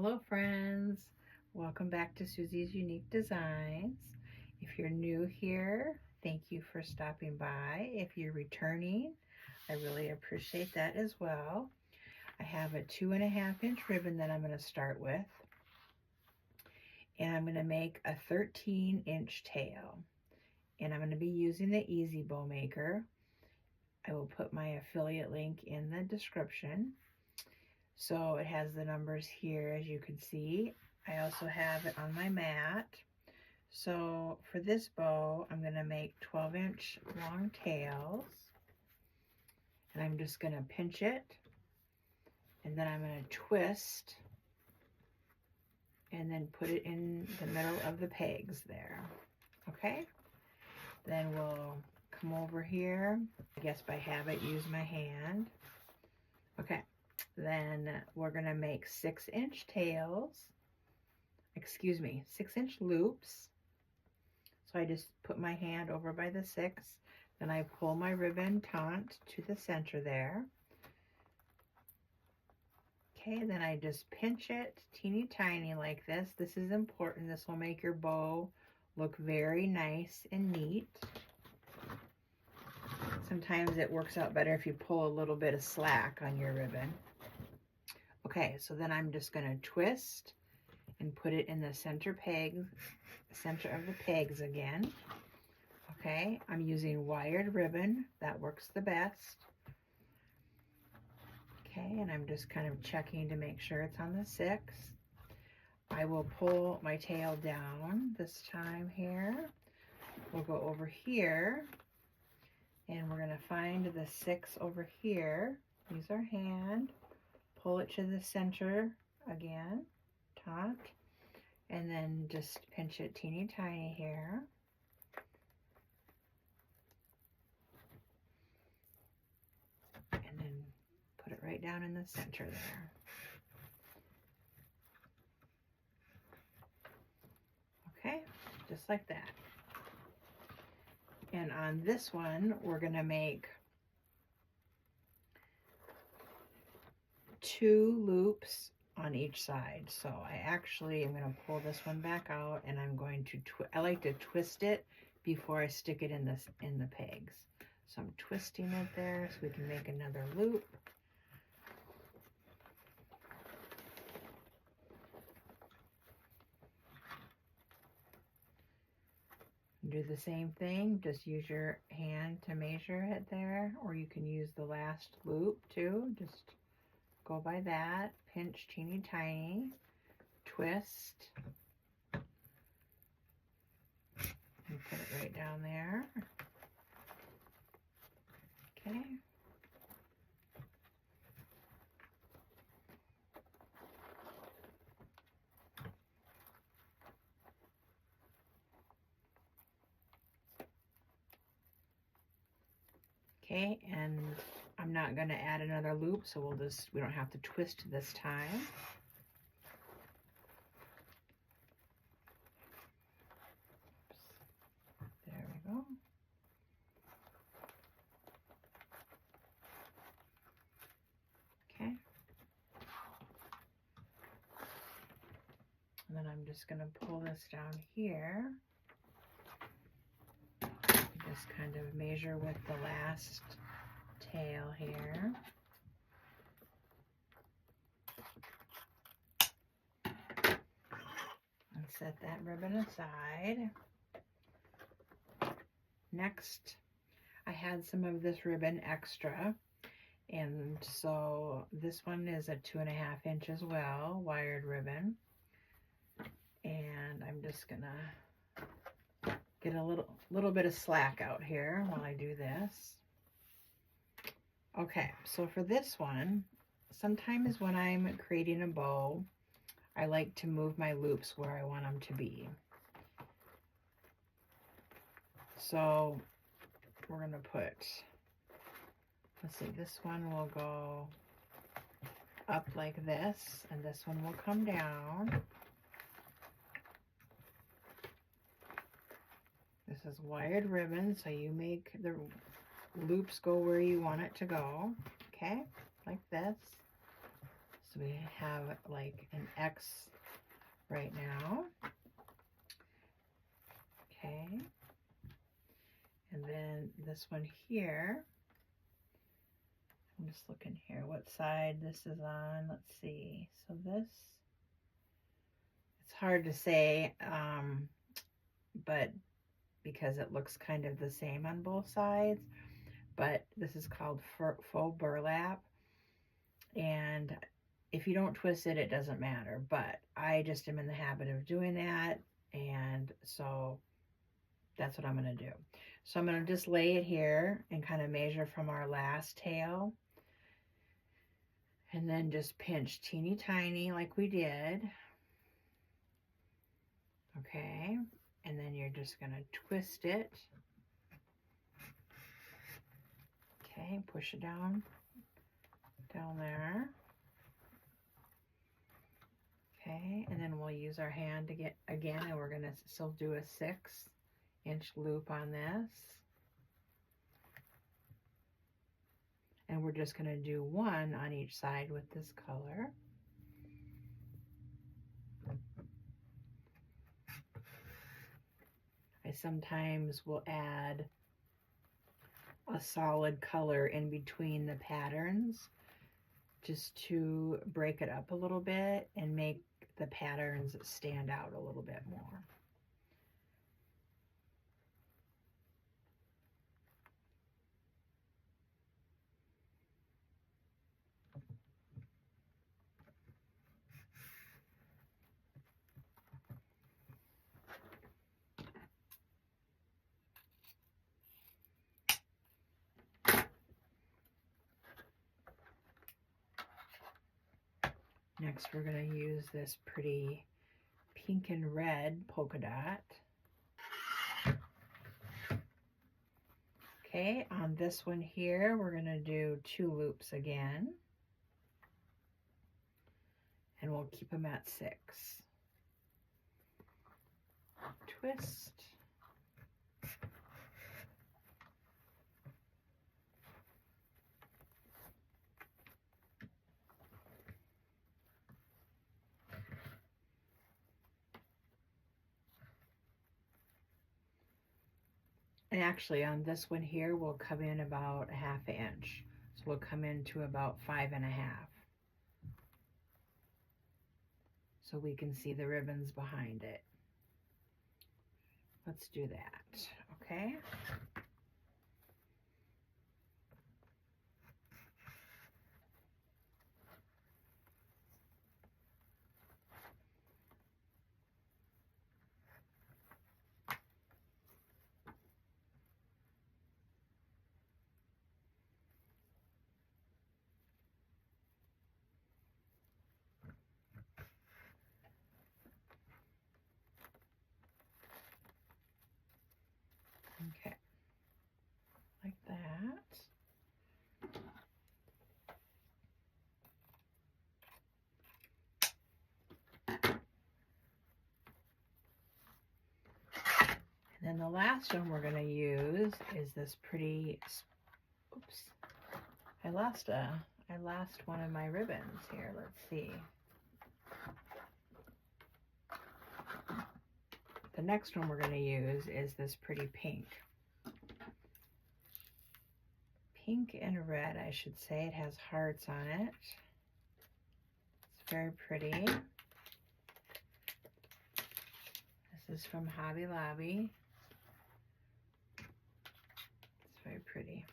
Hello friends, welcome back to Susie's Unique Designs. If you're new here, thank you for stopping by. If you're returning, I really appreciate that as well. I have a 2.5-inch ribbon that I'm going to start with, and I'm going to make a 13-inch tail, and I'm going to be using the Easy Bow Maker. I will put my affiliate link in the description. So it has the numbers here, as you can see. I also have it on my mat. So for this bow, I'm going to make 12-inch long tails. And I'm just going to pinch it. And then I'm going to twist. And then put it in the middle of the pegs there. Okay? Then we'll come over here. I guess by habit, use my hand. Okay. Then we're going to make 6-inch tails, 6-inch loops. So I just put my hand over by the 6, then I pull my ribbon taut to the center there. Okay, then I just pinch it teeny tiny like this. This is important. This will make your bow look very nice and neat. Sometimes it works out better if you pull a little bit of slack on your ribbon. Okay, so then I'm just going to twist and put it in the center of the pegs again. Okay, I'm using wired ribbon. That works the best. Okay, and I'm just kind of checking to make sure it's on the 6. I will pull my tail down this time here. We'll go over here, and we're going to find the 6 over here. Use our hand. Pull it to the center again, taut, and then just pinch it teeny tiny here. And then put it right down in the center there. Okay, just like that. And on this one, we're going to make 2 loops on each side. So I actually am going to pull this one back out, and I'm going to I like to twist it before I stick it in the pegs. So I'm twisting it there so we can make another loop. Do the same thing, just use your hand to measure it there, or you can use the last loop too. Just go by that, pinch teeny tiny, twist, and put it right down there. Okay. Okay, and I'm not going to add another loop, so we don't have to twist this time. There we go. Okay. And then I'm just going to pull this down here. Just kind of measure with the last tail here. And set that ribbon aside. Next, I had some of this ribbon extra, and so this one is a 2.5 inch as well, wired ribbon. And I'm just gonna get a little bit of slack out here while I do this. Okay, so for this one, sometimes when I'm creating a bow, I like to move my loops where I want them to be. So we're gonna put, let's see, this one will go up like this, and this one will come down. This is wired ribbon, so you make the loops go where you want it to go, okay, like this. So we have like an X right now. Okay. And then this one here, I'm just looking here what side this is on. Let's see. So this, it's hard to say, but because it looks kind of the same on both sides, but this is called faux burlap. And if you don't twist it, it doesn't matter, but I just am in the habit of doing that. And so that's what I'm going to do. So I'm going to just lay it here and kind of measure from our last tail. And then just pinch teeny tiny like we did. Okay. And then you're just going to twist it. Okay. Push it down there. Okay. And then we'll use our hand to get again, and we're going to still do a 6-inch loop on this. And we're just going to do one on each side with this color. I sometimes will add a solid color in between the patterns just to break it up a little bit and make the patterns stand out a little bit more. Next, we're going to use this pretty pink and red polka dot. Okay, on this one here, we're going to do 2 loops again. And we'll keep them at 6. Twist. And actually on this one here, we'll come in about a 1/2 inch. So we'll come into about 5 1/2. So we can see the ribbons behind it. Let's do that, okay? Okay, like that. And then the last one we're going to use is this pretty, oops, I lost one of my ribbons here. Let's see. The next one we're going to use is this pretty pink. Pink and red, I should say. It has hearts on it. It's very pretty. This is from Hobby Lobby. It's very pretty.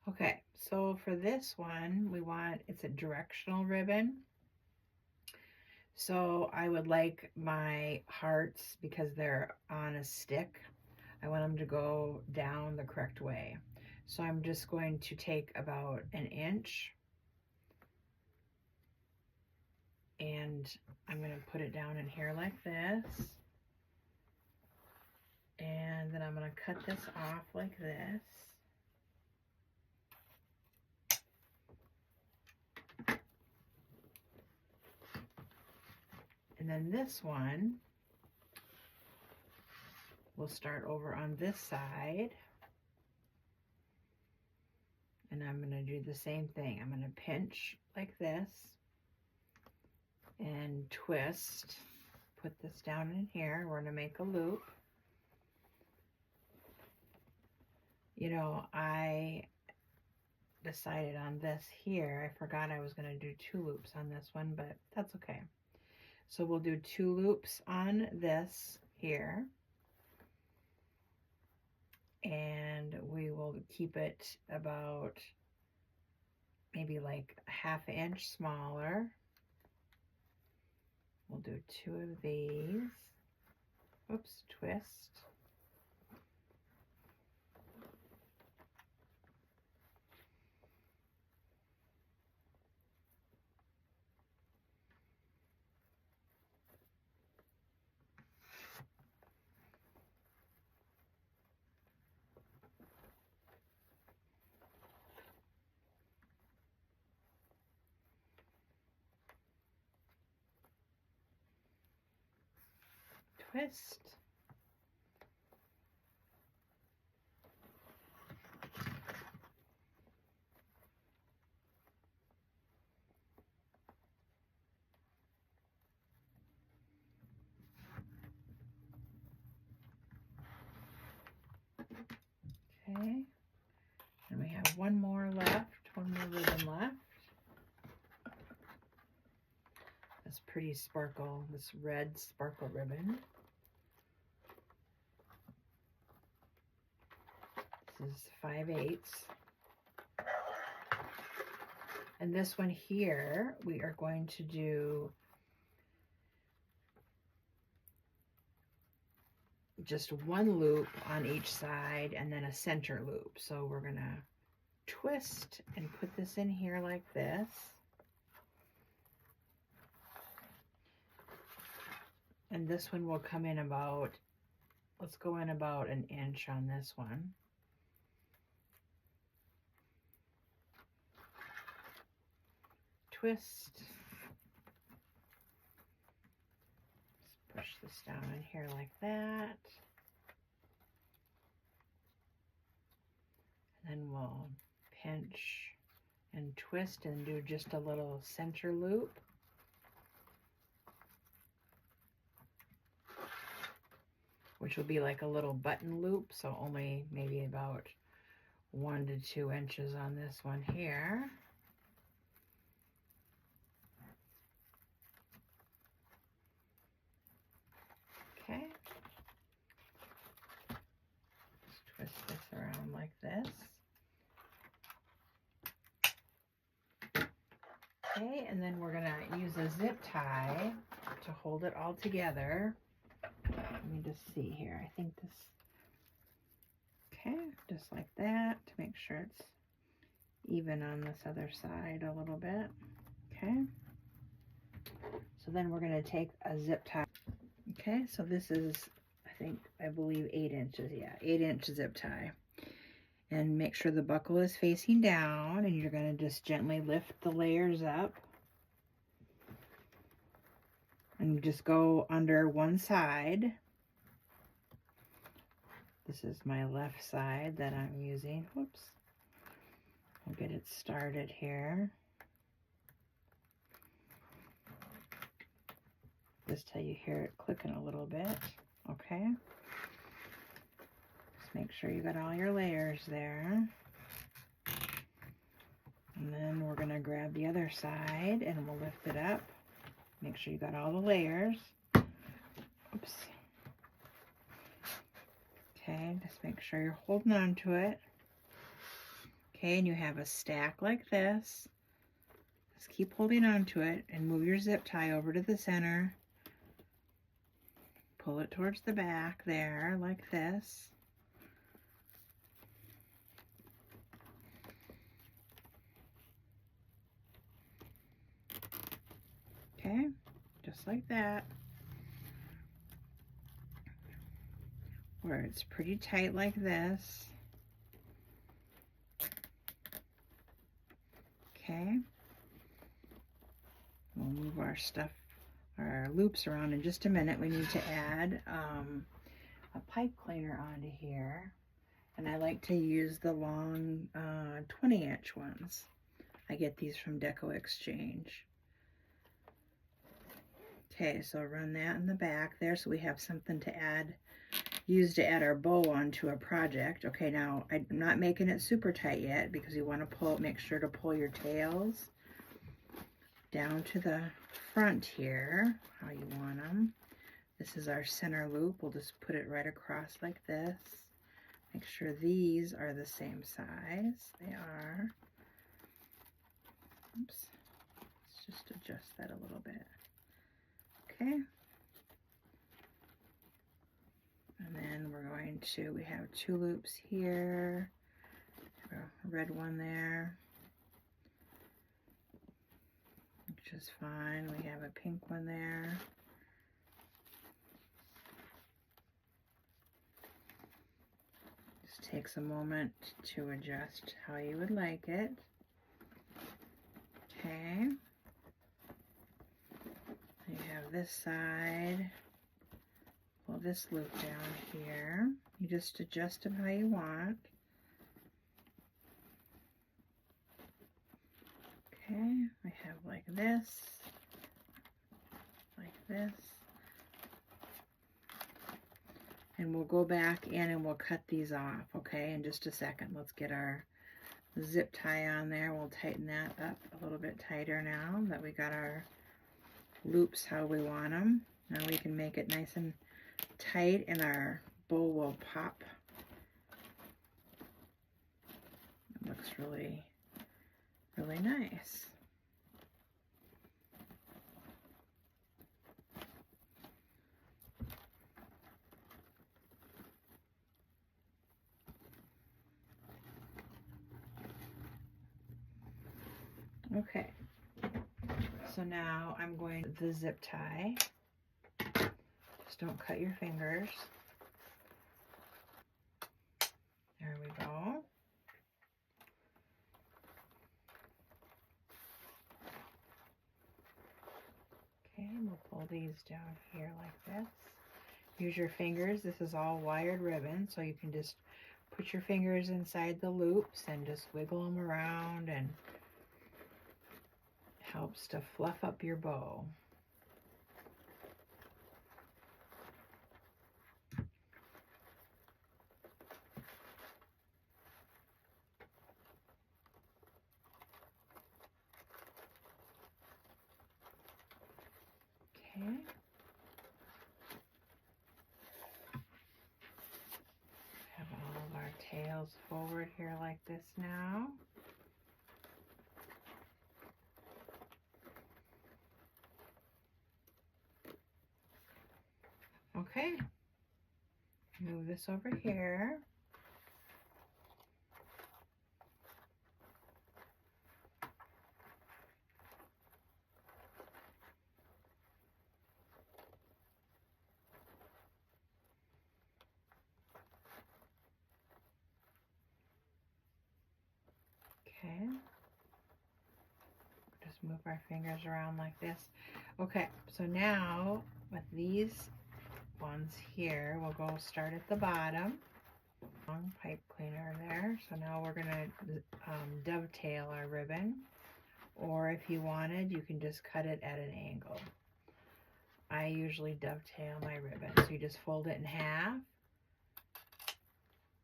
Okay, so for this one, it's a directional ribbon. So I would like my hearts, because they're on a stick, I want them to go down the correct way. So I'm just going to take about 1 inch and I'm going to put it down in here like this. And then I'm going to cut this off like this. And then this one, we'll start over on this side. And I'm going to do the same thing. I'm going to pinch like this and twist. Put this down in here. We're going to make a loop. You know, I decided on this here. I forgot I was going to do 2 loops on this one, but that's okay. So we'll do 2 loops on this here. And we will keep it about maybe like ½ inch smaller. We'll do 2 of these. Oops, twist. Twist. Okay, and we have one more left, one more ribbon left. This pretty sparkle, this red sparkle ribbon. This is 5/8. And this one here, we are going to do just 1 loop on each side and then a center loop. So we're gonna twist and put this in here like this. And this one will come in about, let's go in about 1 inch on this one. Twist. Just push this down in here like that. And then we'll pinch and twist and do just a little center loop. Which will be like a little button loop, so only maybe about 1 to 2 inches on this one here. Okay. Just twist this around like this. Okay, and then we're gonna use a zip tie to hold it all together. Let me just see here. I think this, okay, just like that to make sure it's even on this other side a little bit. Okay. So then we're going to take a zip tie. Okay, so this is, I believe 8 inches. Yeah, 8-inch zip tie. And make sure the buckle is facing down, and you're going to just gently lift the layers up. And just go under one side. This is my left side that I'm using. Whoops. I'll get it started here. Just till you hear it clicking a little bit. Okay. Just make sure you got all your layers there. And then we're going to grab the other side and we'll lift it up. Make sure you got all the layers. Oops. Okay, just make sure you're holding on to it. Okay, and you have a stack like this. Just keep holding on to it and move your zip tie over to the center. Pull it towards the back there like this. Okay, just like that. Where it's pretty tight like this. Okay. We'll move our stuff, our loops around in just a minute. We need to add a pipe cleaner onto here. And I like to use the long 20-inch ones. I get these from DecoExchange. Okay, so run that in the back there so we have something to add, use to add our bow onto a project. Okay, now I'm not making it super tight yet because you want to make sure to pull your tails down to the front here, how you want them. This is our center loop. We'll just put it right across like this. Make sure these are the same size. They are. Oops. Let's just adjust that a little bit. Okay. And then we're going to, we have 2 loops here. A red one there, which is fine. We have a pink one there. Just takes a moment to adjust how you would like it. Okay. You have this side. Pull this loop down here. You just adjust them how you want. Okay, we have like this, and we'll go back in and we'll cut these off, okay, in just a second. Let's get our zip tie on there. We'll tighten that up a little bit tighter now that we got our loops how we want them. Now we can make it nice and tight and our bow will pop. It looks really, really nice. Okay, so now I'm going to the zip tie. Just don't cut your fingers. There we go. Okay, we'll pull these down here like this. Use your fingers. This is all wired ribbon, so you can just put your fingers inside the loops and just wiggle them around, and helps to fluff up your bow. Okay. Have all of our tails forward here like this now. Okay, move this over here. Okay, just move our fingers around like this. Okay, so now with these ones here, we'll go start at the bottom. Long pipe cleaner there. So now we're gonna dovetail our ribbon, or if you wanted, you can just cut it at an angle. I usually dovetail my ribbon. So you just fold it in half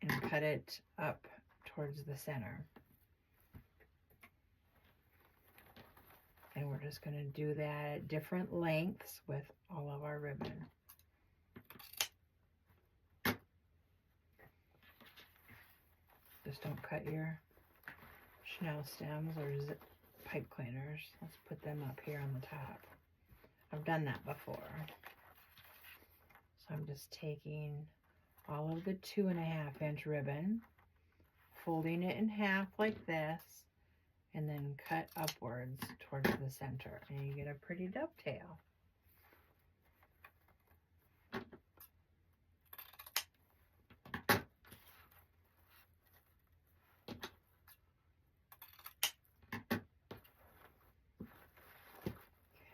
and cut it up towards the center. And we're just going to do that at different lengths with all of our ribbon. Just don't cut your Chanel stems or pipe cleaners. Let's put them up here on the top. I've done that before. So I'm just taking all of the 2.5 inch ribbon, folding it in half like this, and then cut upwards towards the center, and you get a pretty dovetail.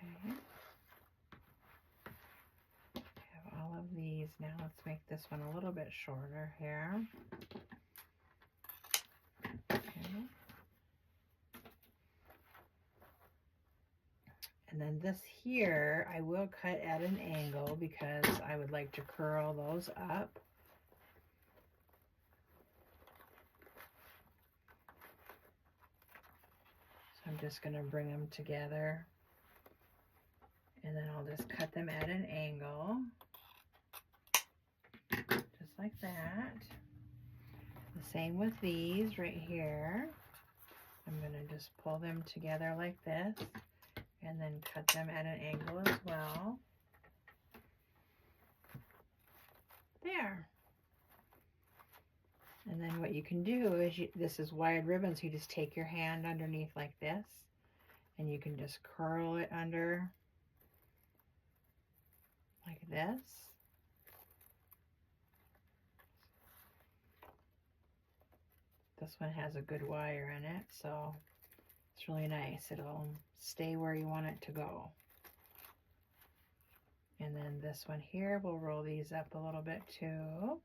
Okay. this one a little bit shorter here. Okay. And then this here, I will cut at an angle because I would like to curl those up. So I'm just going to bring them together. And then I'll just cut them at an angle. Just like that. The same with these right here. I'm going to just pull them together like this. And then cut them at an angle as well. There. And then what you can do is, this is wide ribbon, so you just take your hand underneath like this, and you can just curl it under like this. This one has a good wire in it, so it's really nice. It'll stay where you want it to go. And then this one here, we'll roll these up a little bit too.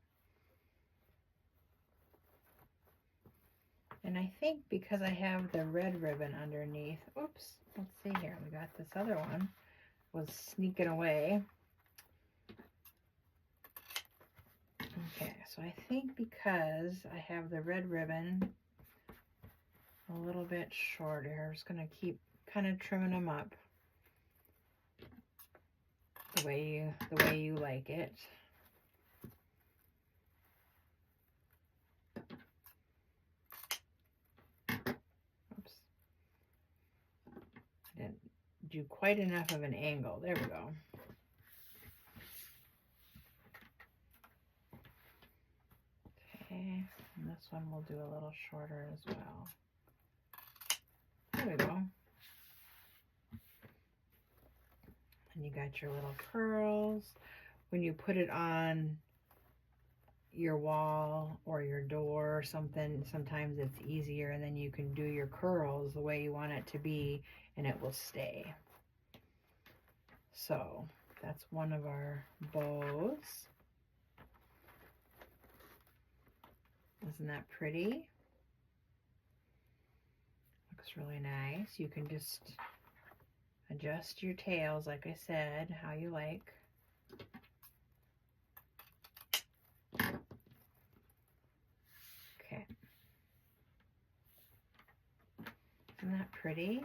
And I think because I have the red ribbon underneath, oops, let's see here, we got this other one, was sneaking away. Okay, so I think because I have the red ribbon a little bit shorter, I'm just going to keep kind of trimming them up the way you like it. Oops. I didn't do quite enough of an angle. There we go. Okay, and this one we'll do a little shorter as well. There we go. And you got your little curls. When you put it on your wall or your door or something, sometimes it's easier, and then you can do your curls the way you want it to be and it will stay. So that's one of our bows. Isn't that pretty? Looks really nice. You can just adjust your tails, like I said, how you like. Okay. Isn't that pretty?